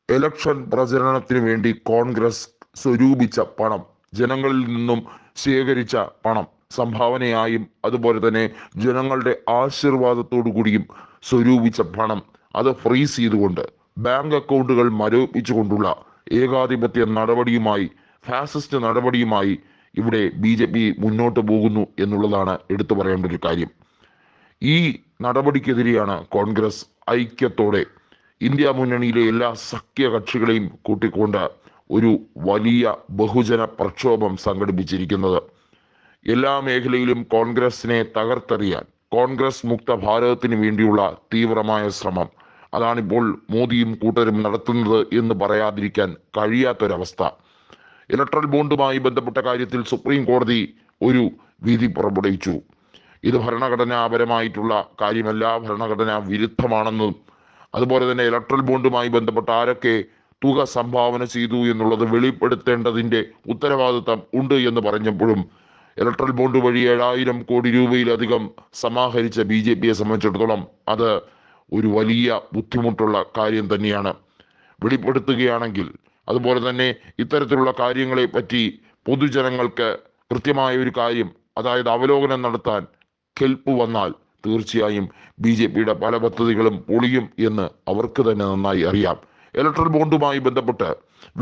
Election പ്രചരണത്തിന് വേണ്ടി കോൺഗ്രസ് സ്വരൂപിച്ച പണം, ജനങ്ങളിൽ നിന്നും ശേഖരിച്ച പണം, സംഭാവനയായും അതുപോലെ തന്നെ ജനങ്ങളുടെ ആശീർവാദത്തോടു കൂടിയും സ്വരൂപിച്ച പണം, അത് ഫ്രീസ് ചെയ്തുകൊണ്ട് ബാങ്ക് അക്കൗണ്ടുകൾ മരവിപ്പിച്ചുകൊണ്ടുള്ള ഏകാധിപത്യ നടപടിയുമായി, ഫാസിസ്റ്റ് നടപടിയുമായി ഇവിടെ BJP മുന്നോട്ട് പോകുന്നു എന്നുള്ളതാണ് എടുത്തു പറയേണ്ട ഒരു കാര്യം. ഈ നടപടിക്കെതിരെയാണ് കോൺഗ്രസ് ഐക്യത്തോടെ ഇന്ത്യ മുന്നണിയിലെ എല്ലാ സഖ്യകക്ഷികളെയും കൂട്ടിക്കൊണ്ട് ഒരു വലിയ ബഹുജന പ്രക്ഷോഭം സംഘടിപ്പിച്ചിരിക്കുന്നത്. എല്ലാ മേഖലയിലും കോൺഗ്രസിനെ തകർത്തെറിയാൻ, കോൺഗ്രസ് മുക്ത ഭാരതത്തിന് വേണ്ടിയുള്ള തീവ്രമായ ശ്രമം, അതാണിപ്പോൾ മോദിയും കൂട്ടരും നടത്തുന്നത് എന്ന് പറയാതിരിക്കാൻ കഴിയാത്തൊരവസ്ഥ. ഇലക്ട്രൽ ബോണ്ടുമായി ബന്ധപ്പെട്ട കാര്യത്തിൽ സുപ്രീം കോടതി ഒരു വിധി പുറപ്പെടുവിച്ചു. ഇത് ഭരണഘടനാപരമായിട്ടുള്ള കാര്യമല്ല, ഭരണഘടനാ വിരുദ്ധമാണെന്നും അതുപോലെ തന്നെ ഇലക്ട്രൽ ബോണ്ടുമായി ബന്ധപ്പെട്ട ആരൊക്കെ തുക സംഭാവന ചെയ്തു എന്നുള്ളത് വെളിപ്പെടുത്തേണ്ടതിന്റെ ഉത്തരവാദിത്തം ഉണ്ട് എന്ന് പറഞ്ഞപ്പോഴും ഇലക്ട്രൽ ബോണ്ട് വഴി 7000 കോടി രൂപയിലധികം സമാഹരിച്ച BJPയെ സംബന്ധിച്ചിടത്തോളം അത് ഒരു വലിയ ബുദ്ധിമുട്ടുള്ള കാര്യം തന്നെയാണ്. വെളിപ്പെടുത്തുകയാണെങ്കിൽ, അതുപോലെ തന്നെ ഇത്തരത്തിലുള്ള കാര്യങ്ങളെ പറ്റി പൊതുജനങ്ങൾക്ക് കൃത്യമായ ഒരു കാര്യം, അതായത് അവലോകനം നടത്താൻ കെൽപ്പ് വന്നാൽ തീർച്ചയായും BJPയുടെ പല പദ്ധതികളും പൊളിയും എന്ന് അവർക്ക് തന്നെ നന്നായി അറിയാം. ഇലക്ട്രൽ ബോണ്ടുമായി ബന്ധപ്പെട്ട്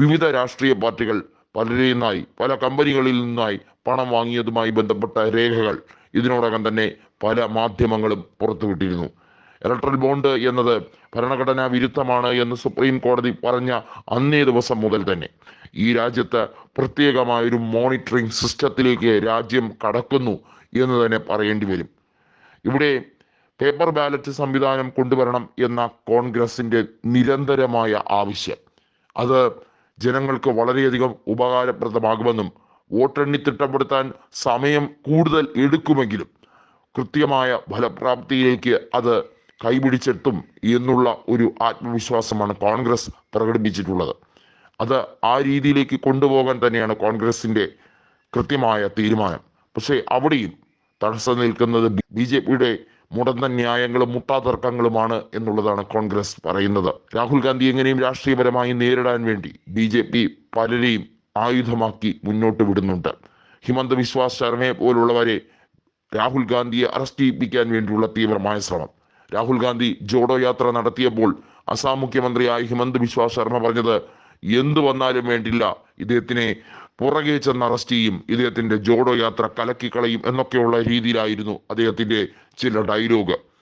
വിവിധ രാഷ്ട്രീയ പാർട്ടികൾ പലരെയുമായി, പല കമ്പനികളിൽ നിന്നായി പണം വാങ്ങിയതുമായി ബന്ധപ്പെട്ട രേഖകൾ ഇതിനോടകം തന്നെ പല മാധ്യമങ്ങളും പുറത്തുവിട്ടിരുന്നു. ഇലക്ട്രൽ ബോണ്ട് എന്നത് ഭരണഘടനാ വിരുദ്ധമാണ് എന്ന് സുപ്രീം കോടതി പറഞ്ഞ അന്നേ ദിവസം മുതൽ തന്നെ ഈ രാജ്യത്ത് പ്രത്യേകമായൊരു മോണിറ്ററിംഗ് സിസ്റ്റത്തിലേക്ക് രാജ്യം കടക്കുന്നു എന്ന് തന്നെ പറയേണ്ടി വരും. ഇവിടെ പേപ്പർ ബാലറ്റ് സംവിധാനം കൊണ്ടുവരണം എന്ന കോൺഗ്രസിന്റെ നിരന്തരമായ ആവശ്യം, അത് ജനങ്ങൾക്ക് വളരെയധികം ഉപകാരപ്രദമാകുമെന്നും വോട്ടെണ്ണി തിട്ടപ്പെടുത്താൻ സമയം കൂടുതൽ എടുക്കുമെങ്കിലും കൃത്യമായ ഫലപ്രാപ്തിയിലേക്ക് അത് കൈപിടിച്ചെത്തും എന്നുള്ള ഒരു ആത്മവിശ്വാസമാണ് കോൺഗ്രസ് പ്രകടിപ്പിച്ചിട്ടുള്ളത്. അത് ആ രീതിയിലേക്ക് കൊണ്ടുപോകാൻ തന്നെയാണ് കോൺഗ്രസിന്റെ കൃത്യമായ തീരുമാനം. പക്ഷേ അവിടെയും തടസ്സം നിൽക്കുന്നത് BJPയുടെ മുടന്ത ന്യായങ്ങളും മുട്ടാതർക്കങ്ങളുമാണ് എന്നുള്ളതാണ് കോൺഗ്രസ് പറയുന്നത്. രാഹുൽ ഗാന്ധി എങ്ങനെയും രാഷ്ട്രീയപരമായി നേരിടാൻ വേണ്ടി BJP പലരെയും ആയുധമാക്കി മുന്നോട്ട് വിടുന്നുണ്ട്. ഹിമന്ത ബിശ്വ ശർമ്മയെ പോലുള്ളവരെ രാഹുൽ ഗാന്ധിയെ അറസ്റ്റ് ചെയ്യിപ്പിക്കാൻ വേണ്ടിയുള്ള തീവ്രമായ ശ്രമം. രാഹുൽ ഗാന്ധി ജോഡോ യാത്ര നടത്തിയപ്പോൾ അസാം മുഖ്യമന്ത്രിയായ ഹിമന്ത ബിശ്വ ശർമ്മ പറഞ്ഞത്, എന്തു വന്നാലും വേണ്ടില്ല, ഇദ്ദേഹത്തിനെ പുറകെ ചെന്ന് അറസ്റ്റ് ചെയ്യും, ഇദ്ദേഹത്തിന്റെ ജോഡോ യാത്ര കലക്കിക്കളയും എന്നൊക്കെയുള്ള രീതിയിലായിരുന്നു അദ്ദേഹത്തിന്റെ ചില ഡയലോഗ്.